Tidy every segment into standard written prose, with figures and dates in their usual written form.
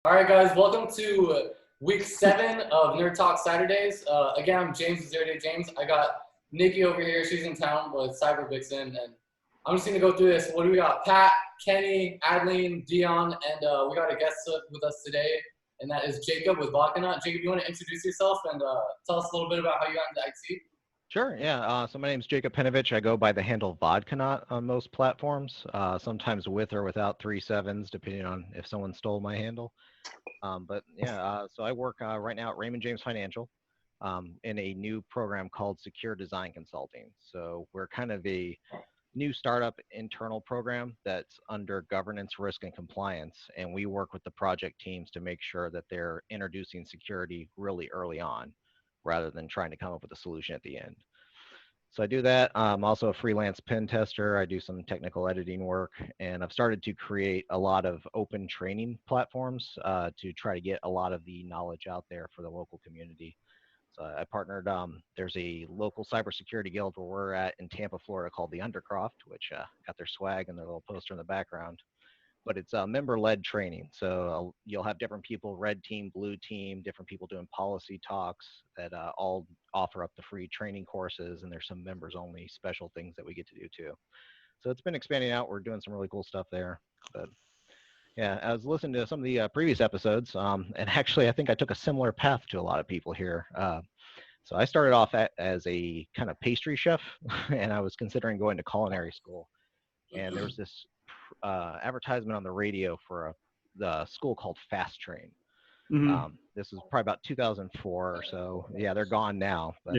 All right, guys, welcome to week 7 of Nerd Talk Saturdays. Again, I'm James, Zero Day James. I got Nikki over here. She's in town with Cyber Vixen, and I'm just going to go through this. What do we got? Pat, Kenny, Adlene, Dion, and we got a guest with us today, and that is Jacob with Vodka Nut. Jacob, you want to introduce yourself and tell us a little bit about how you got into IT? Sure, yeah. So my name's Jacob Penovich. I go by the handle Vodka on most platforms, sometimes with or without 3 sevens, depending on if someone stole my handle. So I work right now at Raymond James Financial in a new program called Secure Design Consulting. So we're kind of a new startup internal program that's under governance, risk, and compliance. And we work with the project teams to make sure that they're introducing security really early on, rather than trying to come up with a solution at the end. So I do that. I'm also a freelance pen tester. I do some technical editing work, and I've started to create a lot of open training platforms to try to get a lot of the knowledge out there for the local community. So I partnered, there's a local cybersecurity guild where we're at in Tampa, Florida called the Undercroft, which got their swag and their little poster in the background. But it's a member-led training. So you'll have different people, red team, blue team, different people doing policy talks that all offer up the free training courses, and there's some members-only special things that we get to do too. So it's been expanding out. We're doing some really cool stuff there. But yeah, I was listening to some of the previous episodes, and actually I think I took a similar path to a lot of people here. So I started off as a kind of pastry chef, and I was considering going to culinary school. And there was this advertisement on the radio for the school called Fast Train. This was probably about 2004 or so. Yeah, they're gone now. But,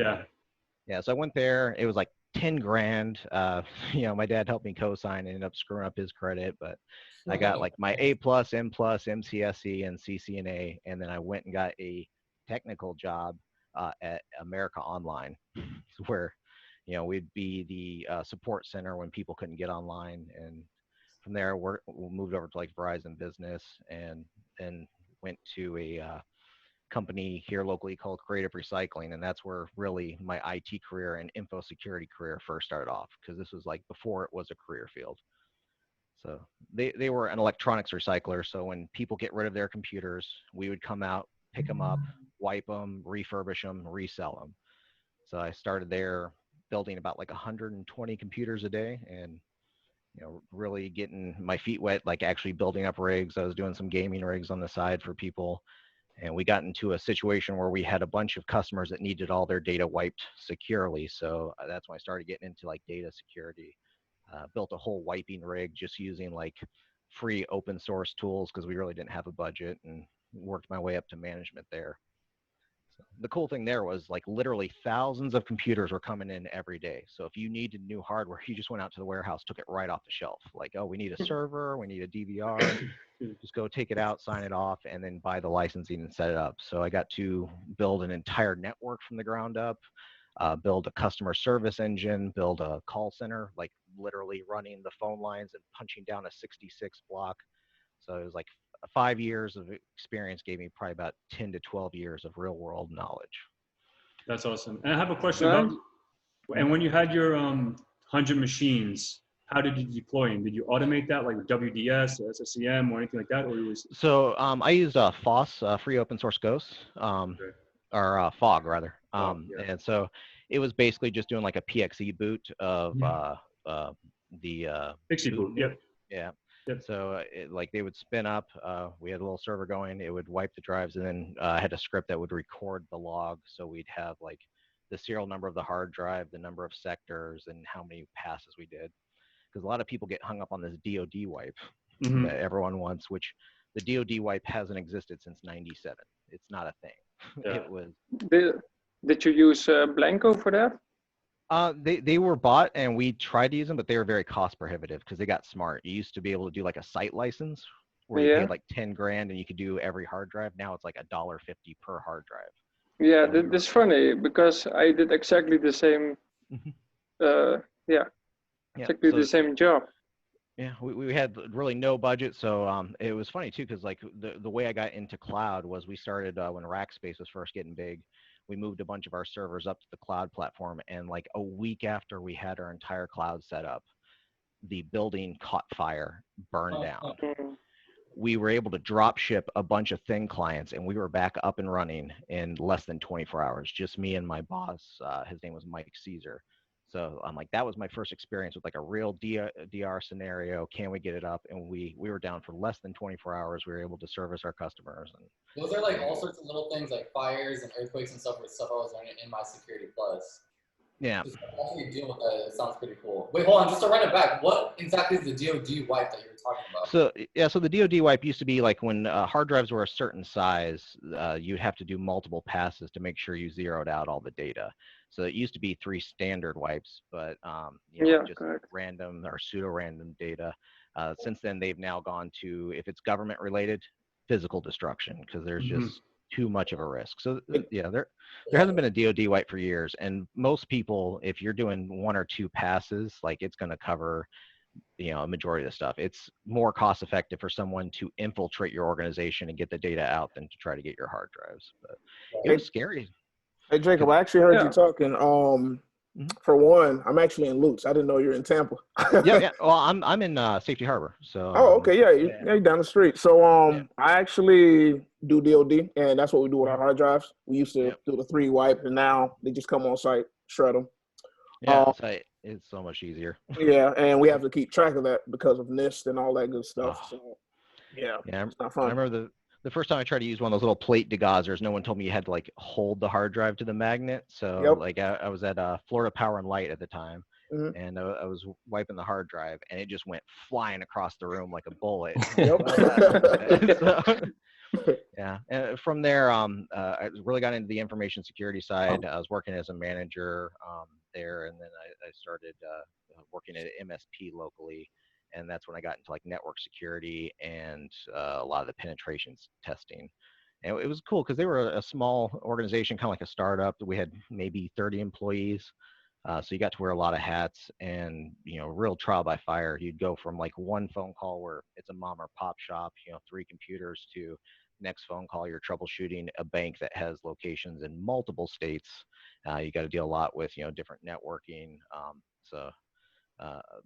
yeah. So I went there. It was like 10 grand. My dad helped me co-sign and ended up screwing up his credit, but I got like my A+, M+, MCSE, and CCNA, and then I went and got a technical job at America Online, where we'd be the support center when people couldn't get online. And from there, we moved over to like Verizon Business, and then went to a company here locally called Creative Recycling. And that's where really my IT career and info security career first started off, because this was like before it was a career field. So they were an electronics recycler. So when people get rid of their computers, we would come out, pick them up, wipe them, refurbish them, resell them. So I started there building about like 120 computers a day, and really getting my feet wet, like actually building up rigs. I was doing some gaming rigs on the side for people, and we got into a situation where we had a bunch of customers that needed all their data wiped securely. So that's when I started getting into like data security. Built a whole wiping rig just using like free open source tools, because we really didn't have a budget, and worked my way up to management there. The cool thing there was like literally thousands of computers were coming in every day. So if you needed new hardware, you just went out to the warehouse, took it right off the shelf. Like, oh, we need a server, we need a DVR, just go take it out, sign it off, and then buy the licensing and set it up. So I got to build an entire network from the ground up, build a customer service engine, build a call center, like literally running the phone lines and punching down a 66 block. So it was like 5 years of experience gave me probably about 10 to 12 years of real world knowledge. That's awesome. And I have a question about, and when you had your 100 machines, how did you deploy them? Did you automate that like with WDS or SSCM or anything like that? Or was... So I used FOSS, free open source ghosts, or FOG rather. And so it was basically just doing like a PXE boot of the PXE boot. Yep. Yeah. Yep. So like they would spin up, we had a little server going, it would wipe the drives, and then I had a script that would record the log. So we'd have like the serial number of the hard drive, the number of sectors, and how many passes we did. Because a lot of people get hung up on this DoD wipe that everyone wants, which the DoD wipe hasn't existed since '97. It's not a thing. Yeah. It was. Did you use Blanco for that? They were bought, and we tried to use them, but they were very cost prohibitive because they got smart. You used to be able to do like a site license where you paid like 10 grand and you could do every hard drive. Now it's like $1.50 per hard drive. Yeah, that's funny because I did exactly the same. Exactly the same job. Yeah, we had really no budget, so it was funny too, because like the way I got into cloud was we started when Rackspace was first getting big. We moved a bunch of our servers up to the cloud platform, and like a week after we had our entire cloud set up, the building caught fire, burned down. we were able to drop ship a bunch of thin clients, and we were back up and running in less than 24 hours. Just me and my boss. His name was Mike Caesar. So I'm like, that was my first experience with like a real DR scenario. Can we get it up? And we were down for less than 24 hours. We were able to service our customers. And those are like all sorts of little things like fires and earthquakes and stuff with stuff I was learning in my Security Plus. yeah. Just actually deal with that. It sounds pretty cool. Wait, hold on. Just to run it back, what exactly is the DoD wipe that you were talking about? So yeah, so the DoD wipe used to be like when hard drives were a certain size, you'd have to do multiple passes to make sure you zeroed out all the data. So it used to be 3 standard wipes, but you know, Yeah, just correct. random or pseudo-random data. Since then, they've now gone to, if it's government related, physical destruction, because there's just too much of a risk. So yeah, there hasn't been a DoD wipe for years, and most people, if you're doing 1 or 2 passes, like it's going to cover, you know, a majority of the stuff. It's more cost effective for someone to infiltrate your organization and get the data out than to try to get your hard drives. But it was scary. Hey Jacob, I actually heard Yeah. you talking. For one, I'm actually in Lutz. I didn't know you're in Tampa. yeah. Well, I'm in Safety Harbor. So. Oh, okay. Yeah, you're down the street. So Yeah. I actually do DoD, and that's what we do with our hard drives. We used to do the 3 wipe, and now they just come on site, shred them. Yeah, so it's so much easier. Yeah, and we have to keep track of that because of NIST and all that good stuff. Oh. So yeah, Yeah, it's not I fun. remember the first time I tried to use one of those little plate degauzers, no one told me you had to like hold the hard drive to the magnet. So like I was at Florida Power and Light at the time, and I was wiping the hard drive, and it just went flying across the room like a bullet. Yeah, and from there, I really got into the information security side. I was working as a manager there, and then I started working at MSP locally, and that's when I got into like network security and a lot of the penetrations testing. And it was cool because they were a small organization, kind of like a startup. We had maybe 30 employees. So you got to wear a lot of hats, and, you know, real trial by fire. You'd go from like one phone call where it's a mom or pop shop, you know, 3 computers, to next phone call, you're troubleshooting a bank that has locations in multiple states. You got to deal a lot with, you know, different networking. So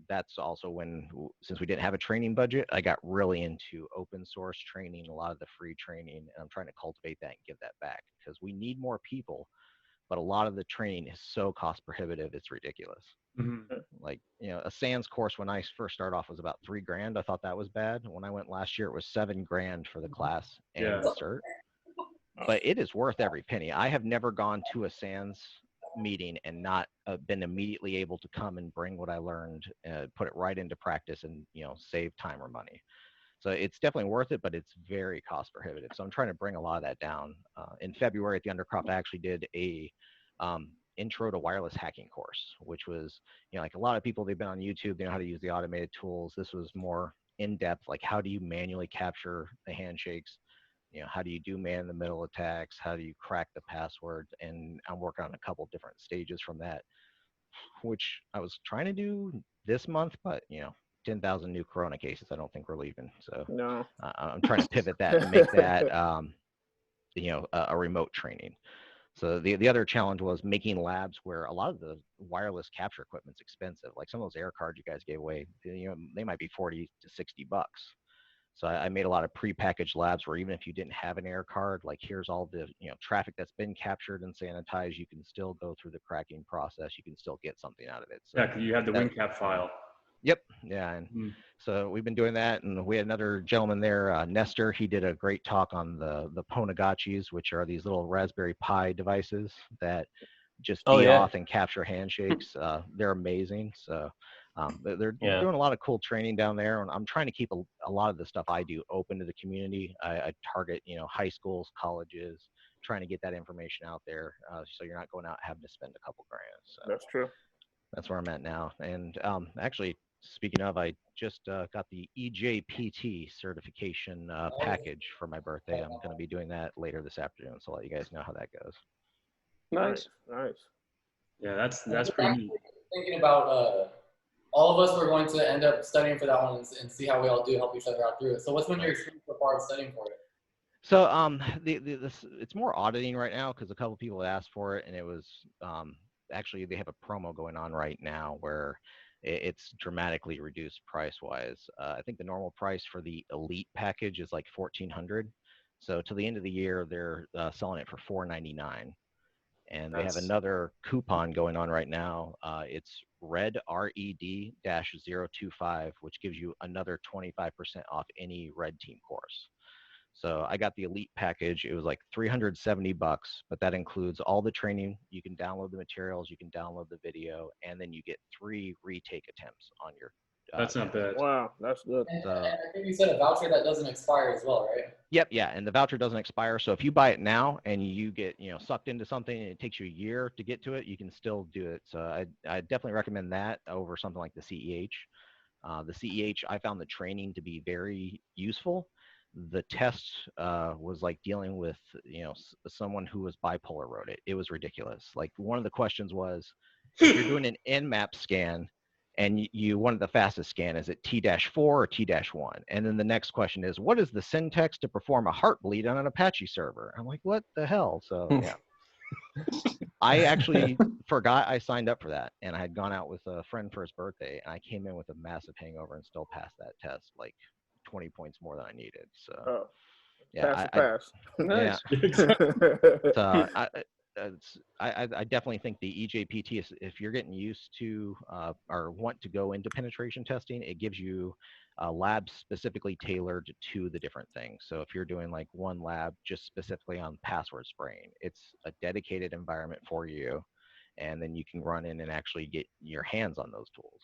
that's also when, since we didn't have a training budget, I got really into open source training, a lot of the free training, and I'm trying to cultivate that and give that back because we need more people. But a lot of the training is so cost prohibitive, it's ridiculous. Like, you know, a SANS course when I first started off was about $3,000. I thought that was bad. When I went last year, it was $7,000 for the class and the cert. But it is worth every penny. I have never gone to a SANS meeting and not been immediately able to come and bring what I learned, put it right into practice, and, you know, save time or money. So it's definitely worth it, but it's very cost prohibitive. So I'm trying to bring a lot of that down. In February at the Undercrop, I actually did a intro to wireless hacking course, which was, you know, like a lot of people, they've been on YouTube, they know how to use the automated tools. This was more in depth, like how do you manually capture the handshakes? You know, how do you do man in the middle attacks? How do you crack the password? And I'm working on a couple different stages from that, which I was trying to do this month, but, you know, 10,000 new corona cases, I don't think we're leaving. So No. I'm trying to pivot that and make that, you know, a remote training. So the other challenge was making labs where a lot of the wireless capture equipment's expensive. Like some of those air cards you guys gave away, you know, they might be 40 to 60 bucks. So I made a lot of prepackaged labs where even if you didn't have an air card, like here's all the, you know, traffic that's been captured and sanitized, you can still go through the cracking process. You can still get something out of it. So Yeah, you have the WinCap file. Yep. Yeah. And so we've been doing that. And we had another gentleman there, Nestor. He did a great talk on the Ponagachis, which are these little Raspberry Pi devices that just off and capture handshakes. They're amazing. So they're doing a lot of cool training down there. And I'm trying to keep a lot of the stuff I do open to the community. I target, you know, high schools, colleges, trying to get that information out there. So you're not going out having to spend a couple grand. So That's true. that's where I'm at now. And actually, speaking of, I just got the EJPT certification package for my birthday. I'm going to be doing that later this afternoon, so I'll let you guys know how that goes. Nice. Nice. Yeah, that's pretty neat. Thinking about all of us were going to end up studying for that one and see how we all do help each other out through it. So what's been your experience so far of studying for it? So it's more auditing right now because a couple people asked for it, and it was actually they have a promo going on right now where it's dramatically reduced price-wise. I think the normal price for the Elite package is like $1,400. So to the end of the year, they're selling it for $499. And they have another coupon going on right now. It's RED, RED-025, which gives you another 25% off any Red Team course. So I got the Elite package. It was like $370, but that includes all the training. You can download the materials, you can download the video, and then you get 3 retake attempts on your. That's not bad. Wow, that's good. And I think you said a voucher that doesn't expire as well, right? Yep, yeah, and the voucher doesn't expire. So if you buy it now and you get sucked into something and it takes you a year to get to it, you can still do it. So I definitely recommend that over something like the CEH. The CEH, I found the training to be very useful. The test was like dealing with someone who was bipolar wrote it. It was ridiculous. Like one of the questions was, if you're doing an Nmap scan and you wanted the fastest scan, is it T-4 or T-1? And then the next question is, what is the syntax to perform a heartbleed on an Apache server? I'm like, what the hell? So yeah. I actually forgot I signed up for that, and I had gone out with a friend for his birthday, and I came in with a massive hangover and still passed that test, like 20 points more than I needed. So yeah, pass. Nice. so I definitely think the EJPT is, if you're getting used to or want to go into penetration testing, it gives you labs specifically tailored to the different things. So if you're doing like one lab just specifically on password spraying, it's a dedicated environment for you, and then you can run in and actually get your hands on those tools.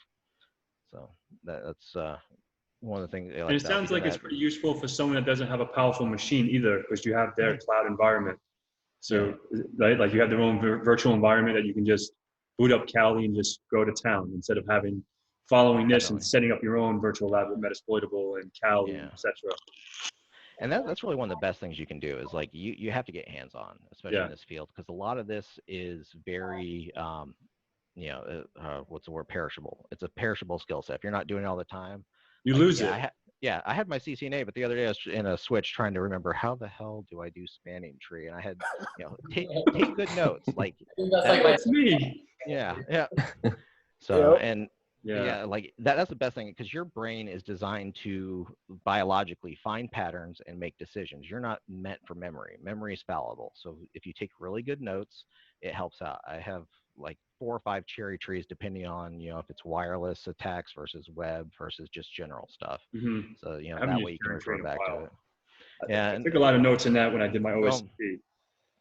So that's one of the things. And it sounds like it's pretty useful for someone that doesn't have a powerful machine either, because you have their cloud environment. So, right, like you have their own virtual environment that you can just boot up Kali and just go to town instead of following this and setting up your own virtual lab with Metasploitable and Kali, etc. And that's really one of the best things you can do is like you have to get hands on, especially in this field, because a lot of this is very what's the word, perishable. It's a perishable skill set. If you're not doing it all the time, you lose it. I had my CCNA, but the other day I was in a switch trying to remember how the hell do I do spanning tree, and I had take good notes. Like that's me. Yeah. So like that's the best thing, because your brain is designed to biologically find patterns and make decisions. You're not meant for memory. Memory is fallible. So if you take really good notes, it helps out. I have like 4 or 5 cherry trees depending on if it's wireless attacks versus web versus just general stuff. So that way you can refer back to it. I took a lot of notes in that when I did my OSCP.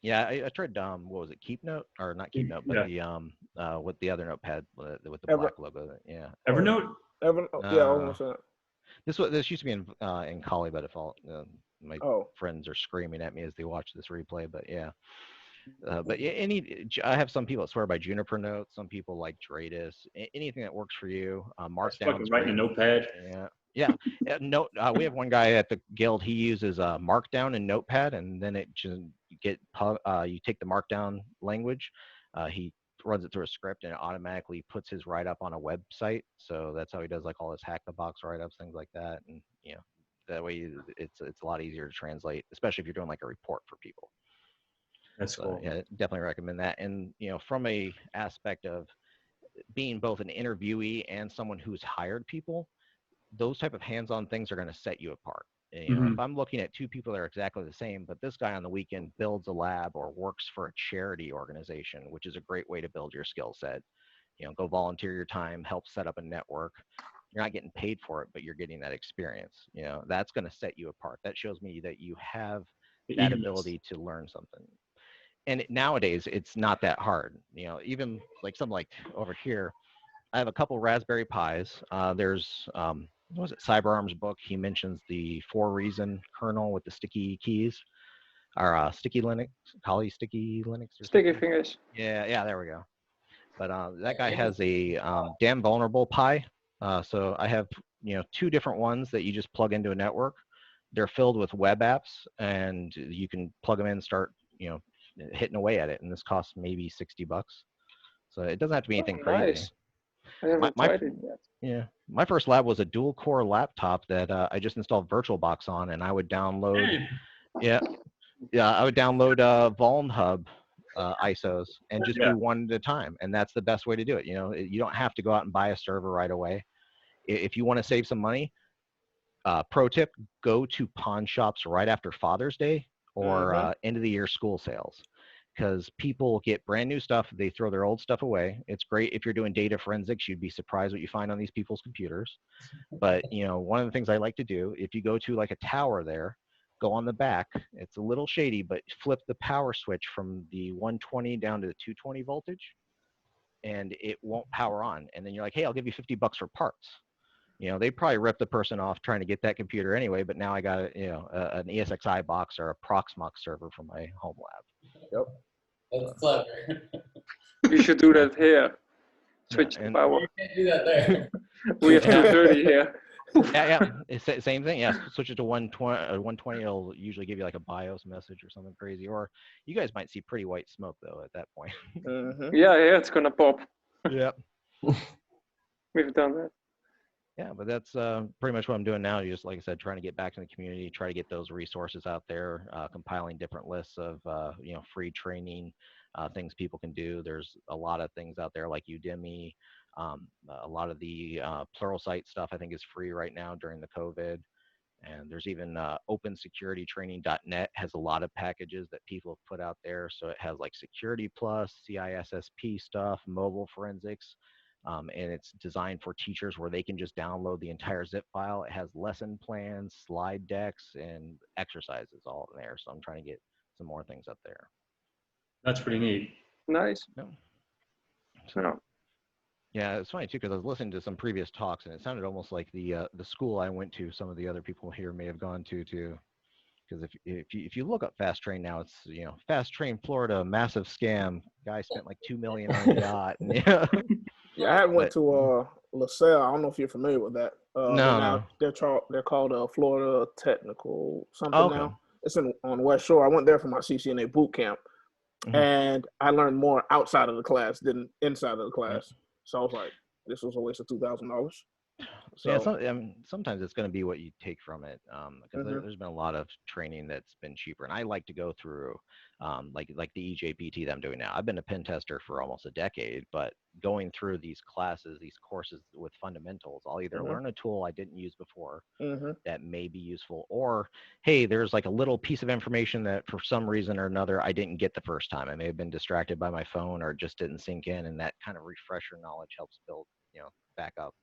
Yeah, I tried what was it, KeepNote, or not KeepNote, but the with the other notepad with the black logo. Yeah, Evernote. This used to be in Kali by default. My friends are screaming at me as they watch this replay, but yeah. But I have some people that swear by Juniper Notes. Some people like Dratus. Anything that works for you. Markdown. Writing a notepad. Yeah. We have one guy at the guild. He uses Markdown and Notepad, and then you take the Markdown language. He runs it through a script, and it automatically puts his write-up on a website. So that's how he does like all his hack the box write-ups, things like that. And that way it's a lot easier to translate, especially if you're doing like a report for people. That's cool. Yeah, definitely recommend that. And from a aspect of being both an interviewee and someone who's hired people, those type of hands-on things are going to set you apart. If I'm looking at 2 people that are exactly the same, but this guy on the weekend builds a lab or works for a charity organization, which is a great way to build your skill set. Go volunteer your time, help set up a network. You're not getting paid for it, but you're getting that experience. That's going to set you apart. That shows me that you have that ability to learn something. And nowadays, it's not that hard. Even like something like over here, I have a couple Raspberry Pis. There's, what was it, CyberArm's book. He mentions the 4-reason kernel with the sticky keys, or sticky Linux, Kali sticky Linux. Sticky fingers. Yeah, there we go. But that guy has a damn vulnerable Pi. So I have, 2 different ones that you just plug into a network. They're filled with web apps, and you can plug them in and start, hitting away at it, and this costs maybe $60. So it doesn't have to be anything crazy. Nice. I haven't tried it yet. Yeah, my first lab was a dual core laptop that I just installed VirtualBox on, and I would download. I would download Vuln Hub ISOs and just do one at a time. And that's the best way to do it. You know, you don't have to go out and buy a server right away. If you want to save some money, pro tip, go to pawn shops right after Father's Day or end of the year school sales. Because people get brand new stuff, they throw their old stuff away. It's great if you're doing data forensics. You'd be surprised what you find on these people's computers. But you know, one of the things I like to do, if you go to like a tower there, go on the back. It's a little shady, but flip the power switch from the 120 down to the 220 voltage, and it won't power on. And then you're like, hey, I'll give you $50 for parts. You know, they probably ripped the person off trying to get that computer anyway, but now I got a, you know, an ESXi box or a Proxmox server for my home lab. Yep. That's clever. You should do that here. Switch the and- power. You can't do that there. We have 230 here. Yeah, it's the same thing. Yeah, switch it to 120. 120 will usually give you like a BIOS message or something crazy. Or you guys might see pretty white smoke though at that point. Yeah, it's gonna pop. Yeah. We've done that. Yeah, but that's pretty much what I'm doing now. Just like I said, trying to get back in the community, try to get those resources out there, compiling different lists of you know, free training, things people can do. There's a lot of things out there like Udemy. A lot of the Pluralsight stuff I think is free right now during the COVID. And there's even OpenSecurityTraining.net has a lot of packages that people have put out there. So it has like Security Plus, CISSP stuff, mobile forensics. And it's designed for teachers where they can just download the entire zip file. It has lesson plans, slide decks, and exercises all in there. So I'm trying to get some more things up there. That's pretty neat. Nice. So, No. yeah, it's funny too because I was listening to some previous talks and it sounded almost like the school I went to. Some of the other people here may have gone to too. Because if you look up Fast Train now, it's, you know, Fast Train Florida, massive scam. Guy spent like $2 million on a yacht. And, yeah. Yeah, I went to LaSalle. I don't know if you're familiar with that. No. They're called Florida Technical something Okay. now. It's on West Shore. I went there for my CCNA boot camp, and I learned more outside of the class than inside of the class. So I was like, this was a waste of $2,000. So Yeah, sometimes it's going to be what you take from it, because there's been a lot of training that's been cheaper, and I like to go through like the EJPT that I'm doing now. I've been a pen tester for almost a decade, but going through these classes, these courses with fundamentals, I'll either learn a tool I didn't use before that may be useful, or hey, there's like a little piece of information that for some reason or another I didn't get the first time. I may have been distracted by my phone or it just didn't sink in, and that kind of refresher knowledge helps build, you know, back up.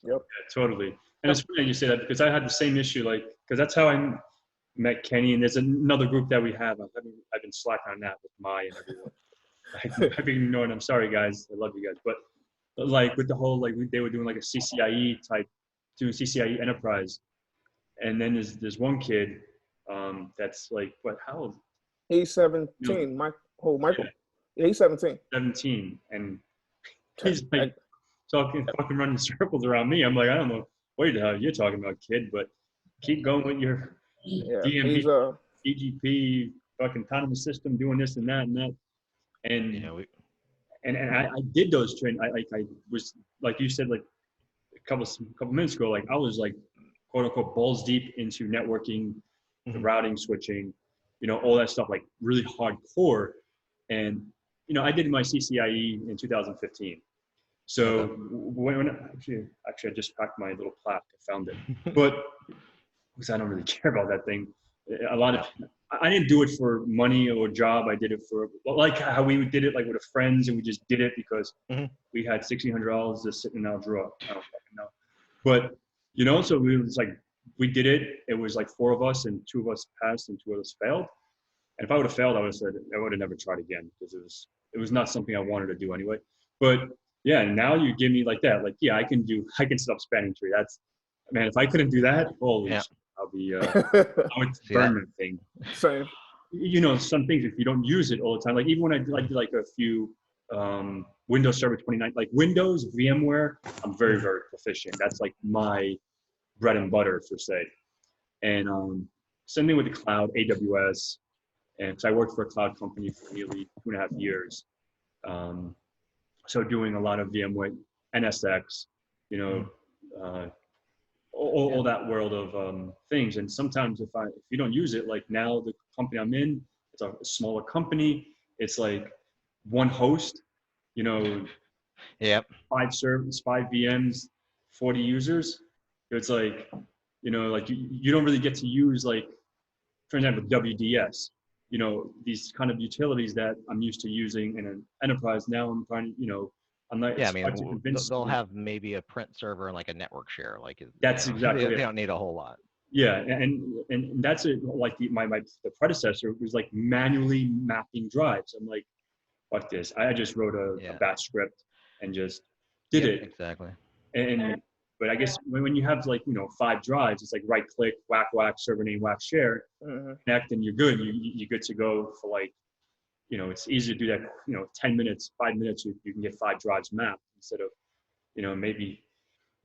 Yep. Yeah, totally. And it's funny you say that because I had the same issue, like, because that's how I met Kenny, and there's another group that we have. I've been slacking on that with Mai and everyone. I've been ignoring. I'm sorry, guys. I love you guys, but like with the whole they were doing like a CCIE type, doing CCIE enterprise, and then there's one kid that's like, what? How old? He's 17. Michael. Yeah, he's 17. 17, and he's like talking fucking running circles around me. I'm like, I don't know what the hell you're talking about, kid, but keep going with your DMP, DGP, fucking autonomous system, doing this and that and that. And and I did those training. I was, like you said, like a couple minutes ago, like I was like quote unquote balls deep into networking, the routing, switching, you know, all that stuff, like really hardcore. And you know, I did my CCIE in 2015. So when actually I just packed my little plaque. I found it, but because I don't really care about that thing. I didn't do it for money or job. I did it for like how we did it, like with friends, and we just did it because we had $1,600 just sitting in our drawer. I don't fucking know, but you know, so we did it. It was like 4 of us, and 2 of us passed, and 2 of us failed. And if I would have failed, I would have said I would have never tried again because it was not something I wanted to do anyway. But yeah, now you give me like that, like I can set up spanning tree. That's, man, if I couldn't do that, holy shit, I'll be I would burn that thing. Same. You know, some things if you don't use it all the time, like even when I did like a few Windows Server 29, like Windows, VMware, I'm very, very proficient. That's like my bread and butter per se. And same thing with the cloud, AWS, and because I worked for a cloud company for nearly 2.5 years. So doing a lot of VMware, NSX, you know, all that world of things. And sometimes if you don't use it, like now the company I'm in, it's a smaller company. it's like one host, you know, Yep. 5 servers, 5 VMs, 40 users. It's like, you know, like you don't really get to use, like, for example, WDS, you know, these kind of utilities that I'm used to using in an enterprise. Now I'm trying to, you know, I'm not Yeah, I trying to mean, convince they'll someone. have maybe a print server and like a network share. Like, That's exactly they it. don't need a whole lot. Yeah, and that's it. Like the predecessor was like manually mapping drives. I'm like, fuck this. I just wrote a batch script and just did Yep, it. exactly. And but I guess when you have, like, you know, 5 drives, it's like right click, whack server name, whack share, connect, and you're good. You're good to go for, like, you know, it's easy to do that. You know, 10 minutes, 5 minutes, you can get 5 drives mapped instead of, you know, maybe,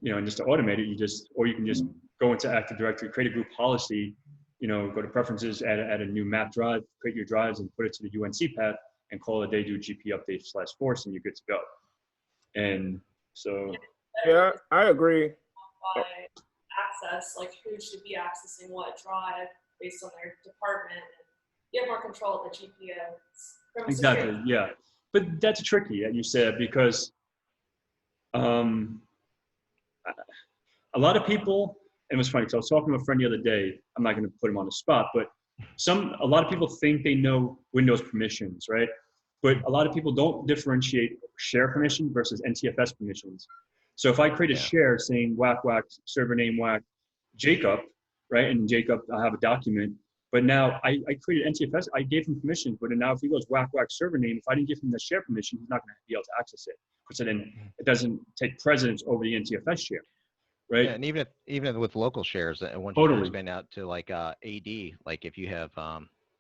you know, and just to automate it, or you can just go into Active Directory, create a group policy, you know, go to preferences, add a new map drive, create your drives, and put it to the UNC path, and call it a day, do GP update / force, and you're good to go. And so, Yeah, I agree. By access, like who should be accessing what drive based on their department, and you have more control of the GPO. exactly, yeah. But that's tricky, that you said, because a lot of people, and it was funny because I was talking to a friend the other day. I'm not going to put him on the spot, but a lot of people think they know Windows permissions, right? But a lot of people don't differentiate share permission versus NTFS permissions. So if I create a share saying whack server name whack Jacob, right? And Jacob, I have a document, but now I created NTFS. I gave him permissions, but now if he goes whack server name, if I didn't give him the share permission, he's not going to be able to access it. So then it doesn't take precedence over the NTFS share. Right. Yeah, and even with local shares, and once Totally. you expand out to like AD, like if you have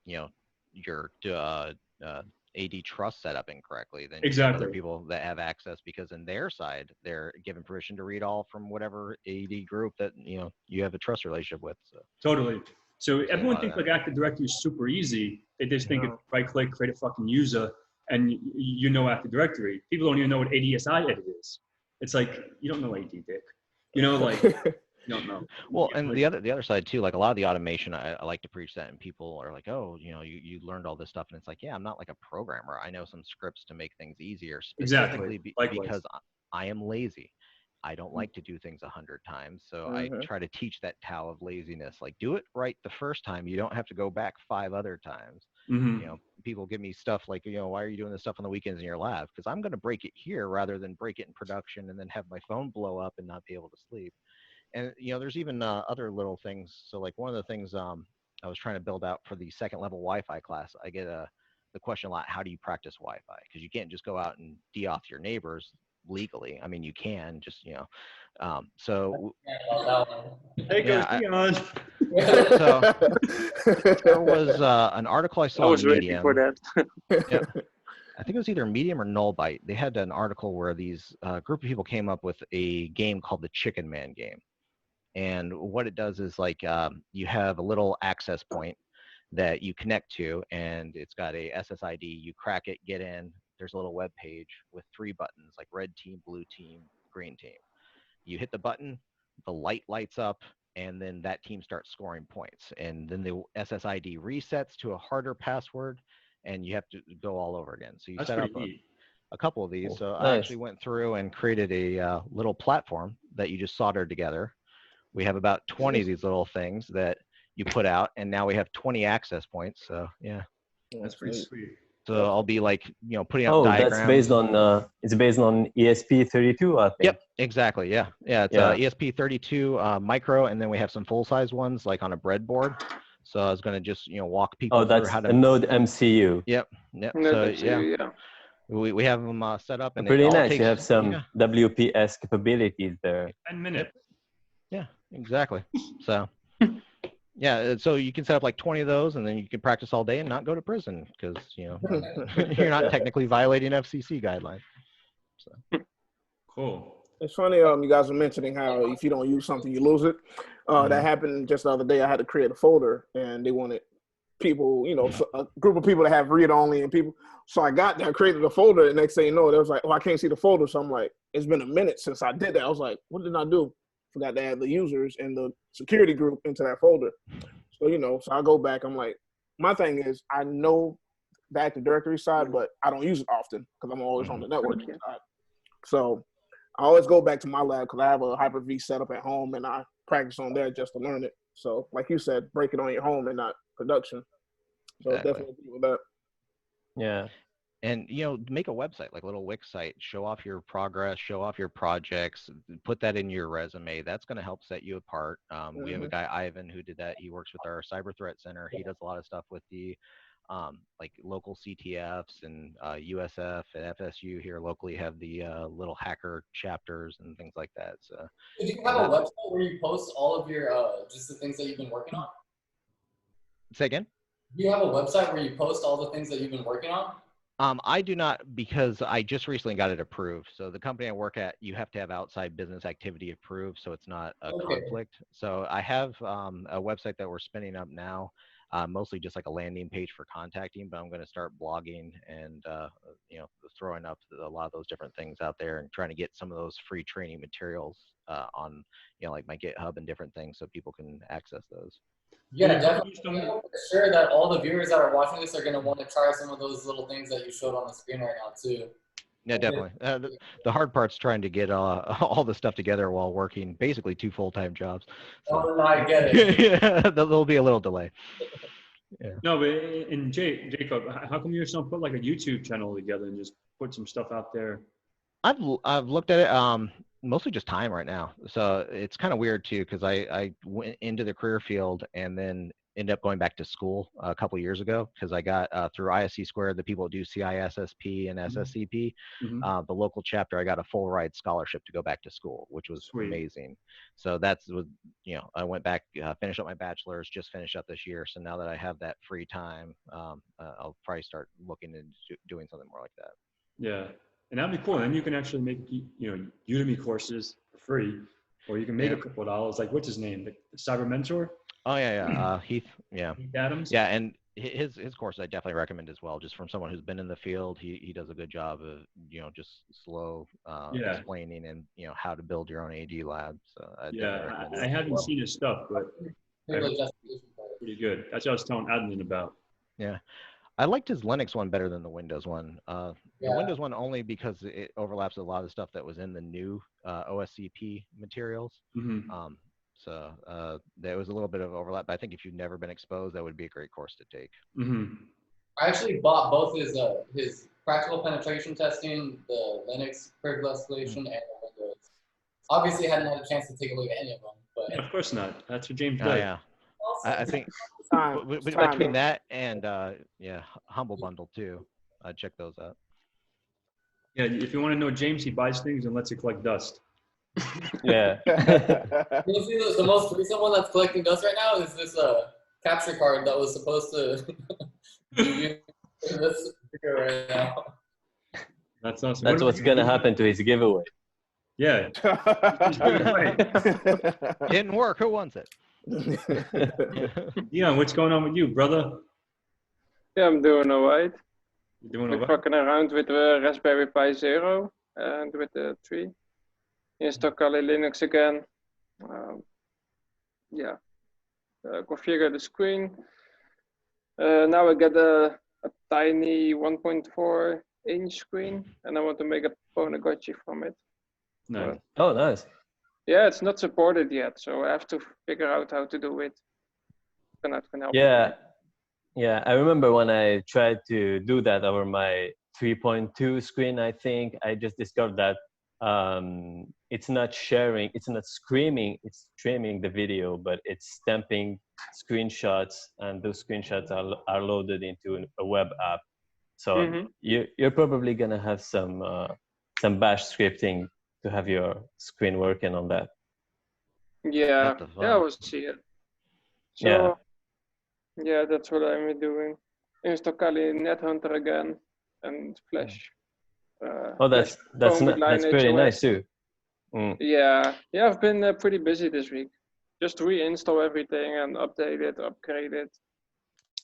you know, your AD trust set up incorrectly, then you have other people that have access, because in their side they're given permission to read all from whatever AD group that, you know, you have a trust relationship with. So. Totally. So everyone thinks like Active Directory is super easy. They just think it's right click, create a fucking user, and you know Active Directory. People don't even know what ADSI edit is. It's like, you don't know AD, dick. You know, like, you don't know. Well, and the other side too, like a lot of the automation, I like to preach that, and people are like, oh, you know, you learned all this stuff, and it's like, yeah, I'm not like a programmer. I know some scripts to make things easier, specifically because I am lazy. I don't like to do things 100 times, so I try to teach that Tao of laziness. Like, do it right the first time. You don't have to go back 5 other times. You know, people give me stuff like, you know, why are you doing this stuff on the weekends in your lab? Because I'm going to break it here rather than break it in production and then have my phone blow up and not be able to sleep. And, you know, there's even other little things. So like one of the things I was trying to build out for the 2nd level Wi-Fi class, I get the question a lot, how do you practice Wi-Fi? Because you can't just go out and de-auth your neighbors legally. I mean, you can just, you know, so hey, goes Dion. So there was an article I saw on Medium. For that. Yep. I think it was either Medium or Nullbyte. They had an article where these group of people came up with a game called the Chicken Man game. And what it does is like you have a little access point that you connect to, and it's got a SSID. You crack it, get in. There's a little web page with 3 buttons, like red team, blue team, green team. You hit the button, the light lights up, and then that team starts scoring points. And then the SSID resets to a harder password, and you have to go all over again. So you set up a couple of these. So I actually went through and created a little platform that you just soldered together. We have about 20 of these little things that you put out, and now we have 20 access points. So yeah, that's pretty sweet. So I'll be like, you know, putting up diagrams. That's based on it's based on ESP32, I think. Yep, exactly. Yeah, it's ESP32 micro, and then we have some full size ones like on a breadboard. So I was going to just, you know, walk people through how to. A Node MCU. Yep. So yeah. We have them set up, and pretty nice. You have some WPS capabilities there. 10 minutes. Yeah, exactly. So. Yeah, so you can set up like 20 of those, and then you can practice all day and not go to prison because, you know, you're not technically violating FCC guidelines. So. Cool. It's funny, you guys were mentioning how if you don't use something, you lose it. That happened just the other day. I had to create a folder, and they wanted people, you know, a group of people that have read-only and people. So I got there, created a folder, and next thing you know, they was like, oh, I can't see the folder. So I'm like, it's been a minute since I did that. I was like, what did I do? Forgot to add the users and the security group into that folder. So, you know, so I go back. I'm like, my thing is, I know the Active Directory side, but I don't use it often because I'm always on the networking side. So I always go back to my lab because I have a Hyper-V set up at home and I practice on there just to learn it. So like you said, break it on your home and not production. So Exactly. definitely agree with that. Yeah. And, make a website, like a little Wix site, show off your progress, show off your projects, put that in your resume. That's going to help set you apart. We have a guy, Ivan, who did that. He works with our Cyber Threat Center. He does a lot of stuff with the like local CTFs and USF and FSU here locally have the little hacker chapters and things like that. So Do you have a website where you post all of your just the things that you've been working on? Say again? Do you have a website where you post all the things that you've been working on? I do not, because I just recently got it approved. So the company I work at, you have to have outside business activity approved, so it's not a conflict. So I have a website that we're spinning up now, mostly just like a landing page for contacting, but I'm going to start blogging and throwing up a lot of those different things out there and trying to get some of those free training materials on like my GitHub and different things so people can access those. Yeah, definitely. I'm sure that all the viewers that are watching this are going to want to try some of those little things that you showed on the screen right now too. Yeah, definitely. The hard part's trying to get all the stuff together while working basically 2 full-time jobs. So. Oh, no, I get it. Yeah, there'll be a little delay. Yeah. No, but and Jacob, how come you don't put like a YouTube channel together and just put some stuff out there? I've looked at it. Mostly just time right now. So it's kind of weird too, because I went into the career field and then ended up going back to school a couple of years ago because I got through ISC Squared, the people who do CISSP and SSCP, the local chapter, I got a full ride scholarship to go back to school, which was amazing. So that's what, I went back, finished up my bachelor's, just finished up this year. So now that I have that free time, I'll probably start looking into doing something more like that. Yeah. And that'd be cool. Then you can actually make, Udemy courses for free, or you can make a couple of dollars. Like, what's his name? The Cyber Mentor? Oh, yeah. Heath. Yeah. Heath Adams? Yeah. And his course I definitely recommend as well, just from someone who's been in the field. He does a good job of, just slow explaining and, how to build your own AD lab. So I haven't seen his stuff, but pretty good. That's what I was telling Adlene about. Yeah. I liked his Linux one better than the Windows one. The Windows one only because it overlaps a lot of the stuff that was in the new OSCP materials. So there was a little bit of overlap, but I think if you've never been exposed, that would be a great course to take. I actually bought both his practical penetration testing, the Linux privilege escalation, and the Windows. Obviously, I hadn't had a chance to take a look at any of them. But yeah, of course not. That's what James does. Oh, yeah. I think between that and Humble Bundle too, check those out. Yeah, if you want to know James, he buys things and lets it collect dust. Yeah. You see the most recent one that's collecting dust right now is this capture card that was supposed to be this figure right now. That's awesome. That's what's gonna happen to his giveaway. Yeah. Didn't work. Who wants it? Dion, what's going on with you, brother? Yeah, I'm doing all right. You doing I'm all right? fucking around with the Raspberry Pi Zero and with the 3. Install Kali Linux again. Configure the screen. Now I get a tiny 1.4 inch screen and I want to make a Ponagotchi from it. Nice. Oh, nice. Yeah, it's not supported yet, so I have to figure out how to do it. Can help. Yeah, I remember when I tried to do that over my 3.2 screen, I think I just discovered that it's not sharing, it's not streaming the video, but it's stamping screenshots, and those screenshots are loaded into a web app. So you're probably gonna have some bash scripting to have your screen working on that. Yeah, we'll see it. So, yeah, that's what I'm doing. Install Kali NetHunter again and Flash. That's pretty nice too. Yeah, I've been pretty busy this week. Just reinstall everything and update it, upgrade it.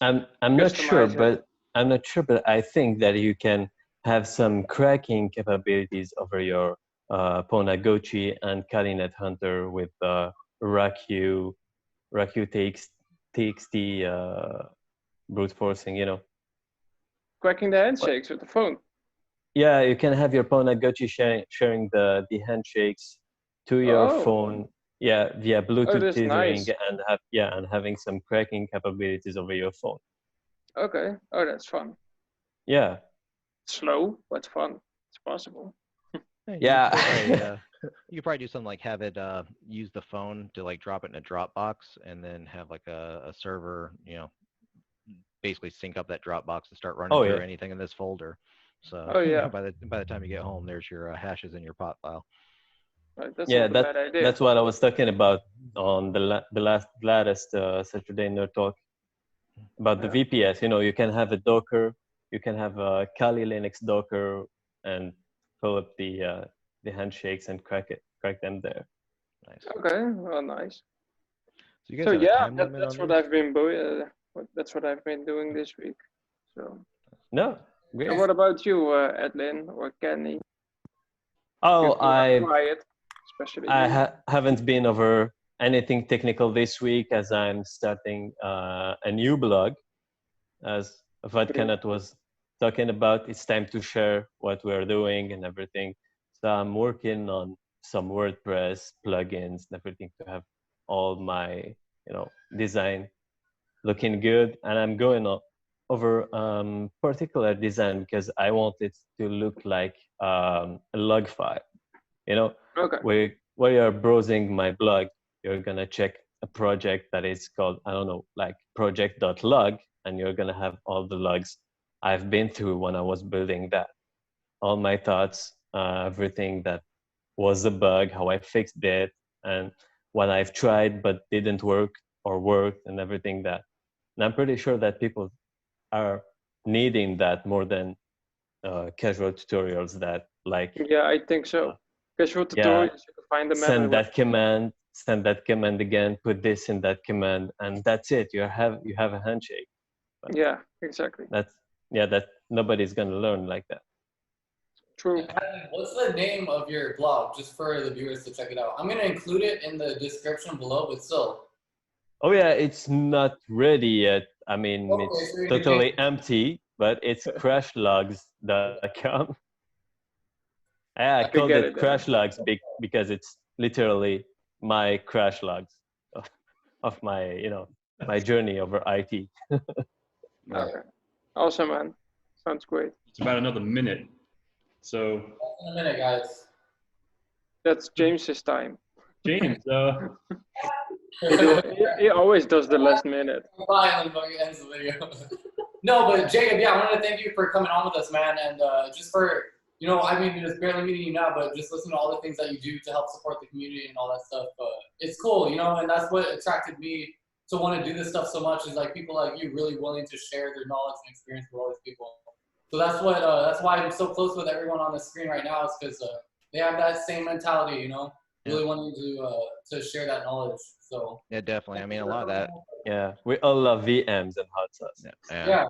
I'm not sure, but I think that you can have some cracking capabilities over your Ponagotchi and Kali NetHunter with RACU TXT brute forcing, cracking the handshakes with the phone. Yeah, you can have your Pwnagotchi sharing the handshakes to your Oh. phone. Yeah, via Bluetooth that's tethering nice. and having some cracking capabilities over your phone. Okay. Oh, that's fun. Yeah. Slow, but fun. It's possible. Yeah. You could probably do something like have it use the phone to like drop it in a Dropbox and then have like a server, basically sync up that Dropbox and start running through anything in this folder. So Oh, yeah. by the time you get home, there's your hashes in your pot file. Right, that's Yeah, not a bad idea. that's what I was talking about on the latest Saturday Nerd Talk about the VPS. You can have a Docker, you can have a Kali Linux Docker, and pull up the handshakes and crack them there. Nice. Okay, well, nice. So you guys have a time limit that's on what I've been that's what I've been doing this week. So. No. Great. And what about you, Adlene or Kenny? Oh, quiet, especially I haven't been over anything technical this week as I'm starting a new blog. As Vadkanat was talking about, it's time to share what we're doing and everything. So I'm working on some WordPress plugins and everything to have all my design looking good, and I'm going over particular design because I want it to look like a log file. Okay. Where you're browsing my blog, you're gonna check a project that is called, I don't know, like project.log, and you're gonna have all the logs I've been through when I was building that, all my thoughts, everything that was a bug, how I fixed it, and what I've tried but didn't work or worked, and everything that. And I'm pretty sure that people are needing that more than casual tutorials that like. Yeah, I think so. Casual tutorials, you can find them everywhere. Send that command again, put this in that command, and that's it. You have a handshake. But yeah, exactly. That nobody's gonna learn like that. True. What's the name of your blog, just for the viewers to check it out? I'm gonna include it in the description below, but still. Oh yeah, it's not ready yet. I mean, it's totally empty, but it's crashlogs.com. I called it crashlogs because it's literally my crash logs of my, my journey over IT. Okay. Awesome, man. Sounds great. It's about another minute. So. In a minute, guys. That's James's time. James, he always does the last minute. Ends the video. No, but Jacob, I want to thank you for coming on with us, man, and just for, I mean, just barely meeting you now, but just listening to all the things that you do to help support the community and all that stuff. It's cool, and that's what attracted me to want to do this stuff so much, is like people like you really willing to share their knowledge and experience with all these people. So that's why I'm so close with everyone on the screen right now, is because they have that same mentality, really wanting to share that knowledge. So yeah, definitely. I mean, a lot of that. Yeah, we all love VMs and hot sauce. Yeah.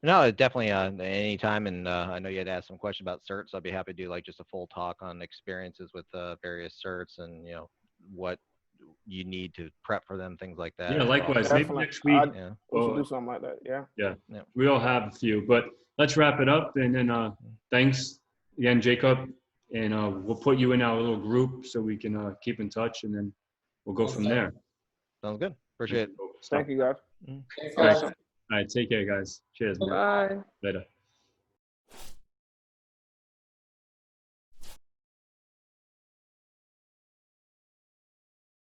No, definitely. Anytime, and I know you had asked some question about certs. I'd be happy to do like just a full talk on experiences with various certs and what you need to prep for them, things like that. Yeah, likewise. Maybe next week. We should do something like that. Yeah. We all have a few, but let's wrap it up. And then thanks again, Jacob. And we'll put you in our little group so we can keep in touch, and then we'll go from there. Sounds good. Appreciate it. Thank you, guys. Thanks, guys. All right. Take care, guys. Cheers. Man. Bye. Later.